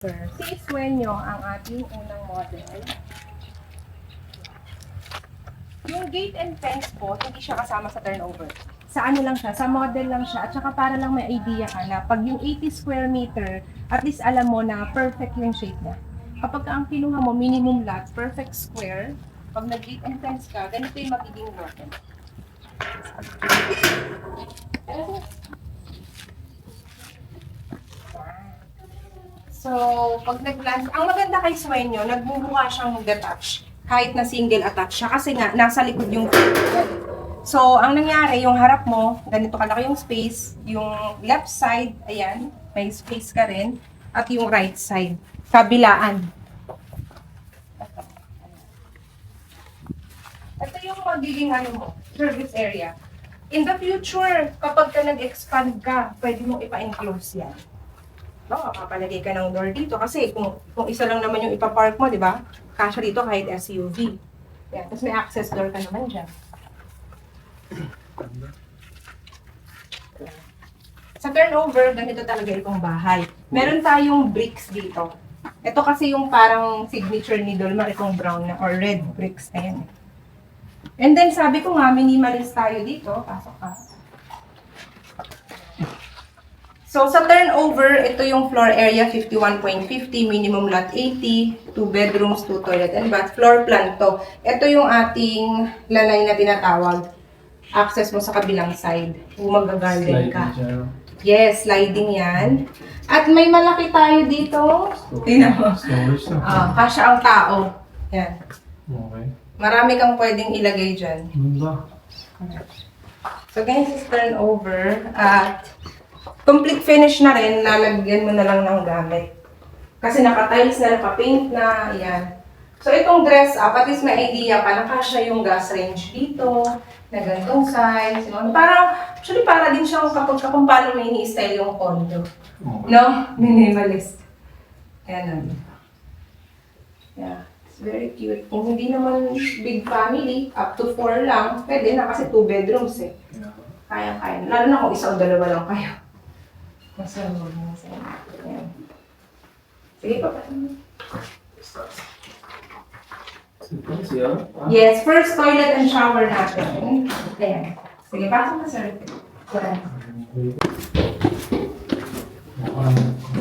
Si Sueño ang ating unang model. Yung gate and fence po, hindi siya kasama sa turnover. Sa ano lang siya, sa model lang siya. At saka para lang may idea ka na pag yung 80 square meter, at least alam mo na perfect yung shape niya. Kapag ang kinuha mo, minimum lot, perfect square, pag nag-gate and fence ka, ganito yung magiging model. So, pag nag-land, ang maganda kay Sueño, nagmumukha siyang detached. Kahit na single attach siya. Kasi nga, nasa likod yung So, ang nangyari, yung harap mo, ganito kalaki yung space. Yung left side, ayan, may space ka rin. At yung right side, kabilaan. Ito yung magiging ano mo, service area. In the future, kapag ka nag-expand ka, pwede mo ipa-enclose yan. Makapalagay ka ng door dito kasi kung isa lang naman yung ipapark mo, di ba? Kasya dito kahit SUV. Yan. Tapos may access door ka naman dyan. Sa turnover, ganito talaga itong bahay. Meron tayong bricks dito. Ito kasi yung parang signature ni Dolmar, itong brown na or red bricks na yan. And then sabi ko nga, minimalist tayo dito. Pasok ka. So, sa turnover, ito yung floor area 51.50, minimum lot 80, 2 bedrooms, 2 toilet and bath. Floor plan to. Ito yung ating lanay na tinatawag. Access mo sa kabilang side. Kung mag-garden ka. Yes, sliding yan. At may malaki tayo dito. Tingnan mo. Kasya ang tao. Yan. Okay. Marami kang pwedeng ilagay dyan. So, ganyan sa turnover. At complete finish na rin, lalagyan mo na lang ng gamit. Kasi naka-tiles na, naka-paint na, ayan. So itong dress up, at least may idea ka, nakasya yung gas range dito, na ganitong size, you know. Parang, actually para din siyang kapag kung paano may ini-style yung condo. No? Minimalist. Ayan. Yeah. It's very cute. Kung hindi naman big family, up to 4 lang, pwede na kasi 2 bedrooms eh. Kaya-kaya. Lalo na kung isa o dalawa lang kayo. Masarap mo sa ayan. Sige pa. Yes, first toilet and shower natin. Ayan. Sige, pasok na sir.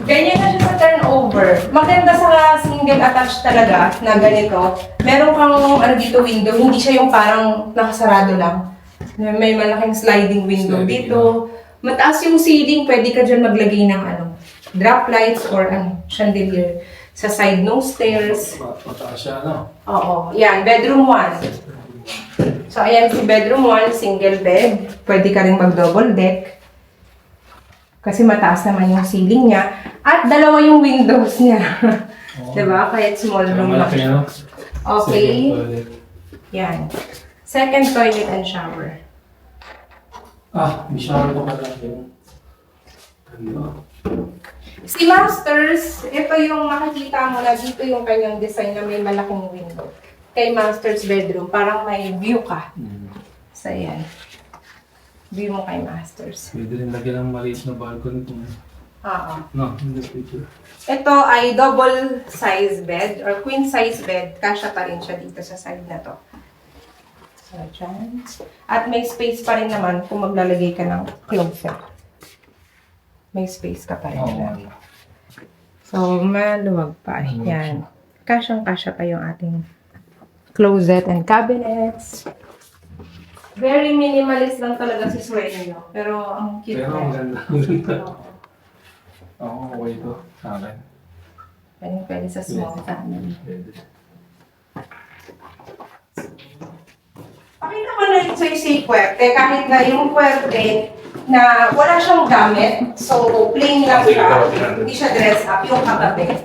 Ganyan na siya sa turnover. Maganda sa single attached talaga na ganito. Meron kang ano dito window, hindi siya yung parang nakasarado lang. May malaking sliding window dito. Mataas yung ceiling, pwede ka dyan maglagay ng ano, drop lights or ano, chandelier sa side ng stairs. Mataas siya, no? Oo, yan, bedroom 1. So, ayan si bedroom 1, single bed. Pwede ka rin mag-double deck. Kasi mataas naman yung ceiling niya. At dalawa yung windows niya. Diba? Kahit small room lang. Malaki, no? Okay. Yan. Second toilet and shower. May shower pa pala yun. Ano? Si Masters, ito yung makikita mo na dito yung kanyang design na may malaking window. Kay Masters bedroom, parang may view ka. So, yan. View mo kay Masters. Pwede rin lagyan ng maliit na balcony kung... Oo. No, in the future. Ito ay double size bed or queen size bed. Kasya pa rin siya dito sa side na to. So, dyan. At may space pa rin naman kung maglalagay ka ng closet. May space ka pa rin. So, maluwag pa. Yan. Kasyang-kasya pa yung ating closet and cabinets. Very minimalist lang talaga si Sueño. Pero ang cute. Pero ang ganda. Ang ganda. Oo, okay ito. Sa akin. Pwede sa small family. Pwede. Pakita ko na rin sa'yo si Puerte, kahit na yung Puerte na wala siyang gamit, so plain lang siya, hindi siya dress up, yung kagabi.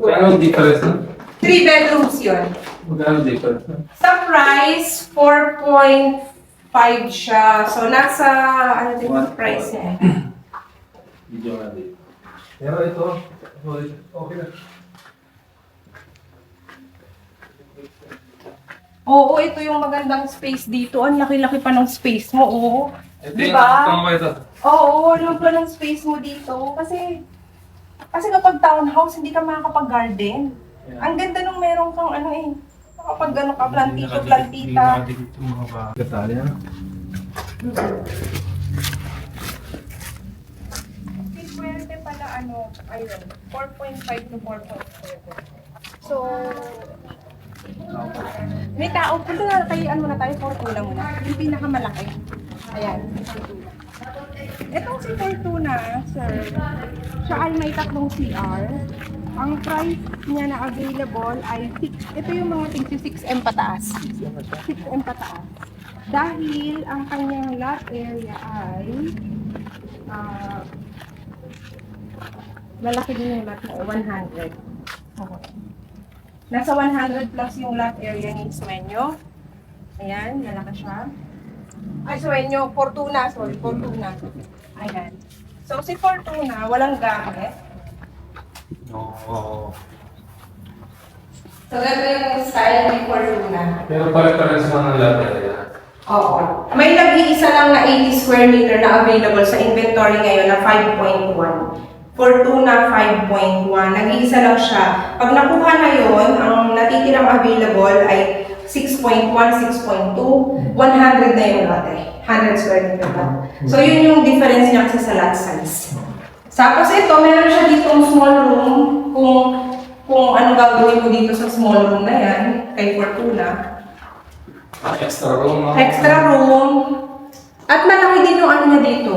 Magkano difference na? 3 bedrooms yun. Magkano difference na? Sa price, 4.5 siya. So nasa, ano din yung price niya eh. Video nga dito. Pero ito, okay na. Oo, ito yung magandang space dito. Ang laki-laki pa ng space mo, oo. Ito Diba? yung ito. Oo, alam pa ng space mo dito. Kasi Kasi kapag townhouse, hindi ka makakapag-garden. Ang ganda nung meron kang ano eh. Kapag gano'n ka, plantita. Detalye. Swerte pala ano, ayun, 4.5 to 4.7. So, may tao, punta na tayo, ano na tayo, Fortuna muna. Yung pinakamalaki. Ayan, Fortuna. Itong si Fortuna, sir, siya ay may tatlong CR. Ang price niya na available ay 6, ito yung mga things, 6M pataas. 6M pataas. Dahil ang kanyang lot area ay malaki din yung lot mo, 100. Okay. Nasa 100 plus yung lot area ni Sueño. Ayan, malaki siya. Ay, Sueño, Fortuna, sorry, Fortuna. Ayan. So, si Fortuna, walang gamit. Oo. So, ganito yung style ni Fortuna. Pero pare-pares mga lahat nila. Oo. May nag-iisa lang na 80 square meter na available sa inventory ngayon na 5.1. Fortuna 5.1. Nag-iisa lang siya. Pag nakuha na yun, ang natitirang available ay 6.1, 6.2, 100 na yung lot eh. 100 square meter lang. So, yun yung difference niya kasi sa lot size. Tapos ito, meron siya ditong small room. Kung ano gagawin mo dito sa small room na yan, kay Fortuna. Extra room, no? Extra room. At malaki din yung ano niya dito.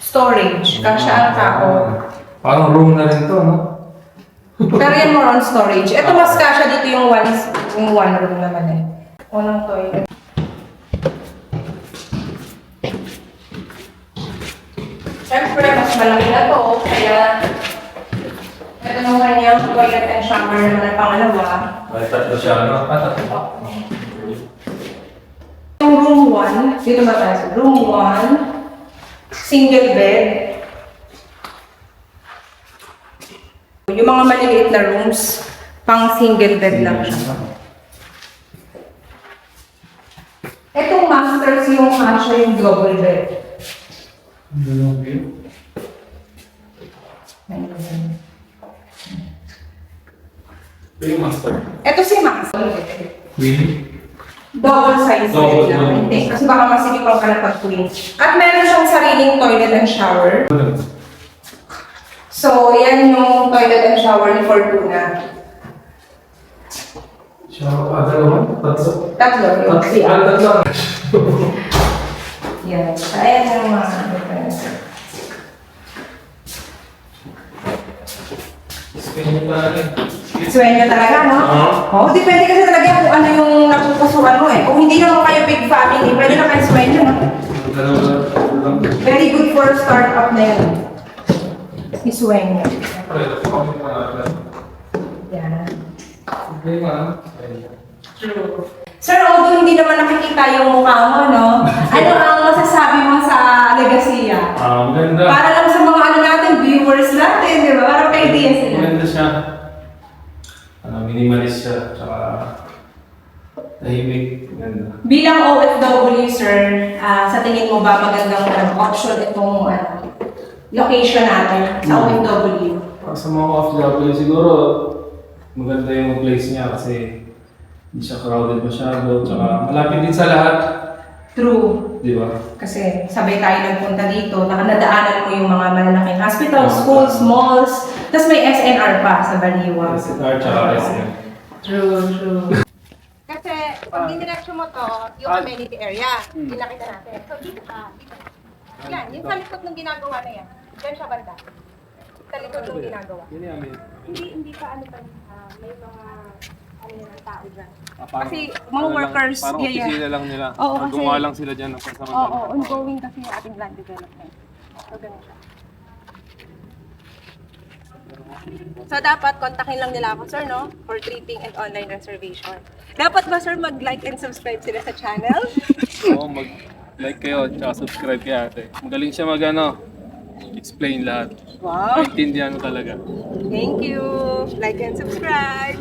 Storage. Kasya ang tao. Parang room na rin to, no? Pero yan more on storage. Ito mas kasya dito yung one room naman eh. Unang toilet. Siyempre, mas malaki na to. Kaya, ito nung kanyang toilet and shower naman ang pangalawa. May tatlo siya, no? Tatlo. Yung room 1, dito ba tayo? Room 1, single bed. Yung mga maliliit na rooms, pang single bed lang siya. Itong masters yung kasya yung double bed. Ito yung master. Ito si master. Really? Double size Double bed lang. lang. Hindi, kasi baka masigipang ka na pag-queen. At meron siyang sariling toilet and shower. So, yan yung toilet and shower ni Fortuna. Siya, dalawa? Tatlo? Tatlo, yung CR. Tatlo. Yan. So, ayan yung mga difference. Spin pa rin. Sueño talaga, no? Oo, depende kasi talaga kung ano yung napupusuan mo eh. Kung hindi naman kayo big family, pwede na kayo sueño, no? Dalawa lang. Very good for startup na yun. Si Sueño. Yan. Okay, ma'am. True. Sir, although hindi naman nakikita yung mukha mo, no? Ano ang masasabi mo sa Legacia? Maganda. Para lang sa mga ano natin, viewers natin, di ba? Para kay idea sila. Maganda siya. Minimalist siya. Tsaka tahimik. Maganda. Bilang OFW, sir, sa tingin mo ba magandang option itong location natin sa OFW? Para sa mga OFW, siguro maganda yung place niya kasi hindi siya crowded masyado. Tsaka malapit din sa lahat. True. Di ba? Kasi sabay tayo nagpunta dito, nadaanan mo yung mga malalaking hospitals, schools, malls, tapos may SNR pa sa Baliwa. SNR tsaka SM. True. Kasi pag dinireksyon mo to, yung amenity area, pinakita natin. So dito ka, dito. Yan, yung sa likod ng ginagawa na yan. Diyan siya banda. Sa likod ng ginagawa. Yun yung amin. Hindi pa ano pa, may mga ano yan ang tao dyan. Kasi mga workers, parang opisina lang nila. Oo, kasi- Gumawa lang sila dyan ng pansamantala. Oo, ongoing kasi yung ating land development. So, ganun siya. So, dapat kontakin lang nila ako, sir, no? For treating and online reservation. Dapat ba, sir, mag-like and subscribe sila sa channel? Oo, mag-like kayo, tsaka subscribe kay ate. Magaling siya explain lahat. Wow! Maintindihan mo talaga. Thank you! Like and subscribe!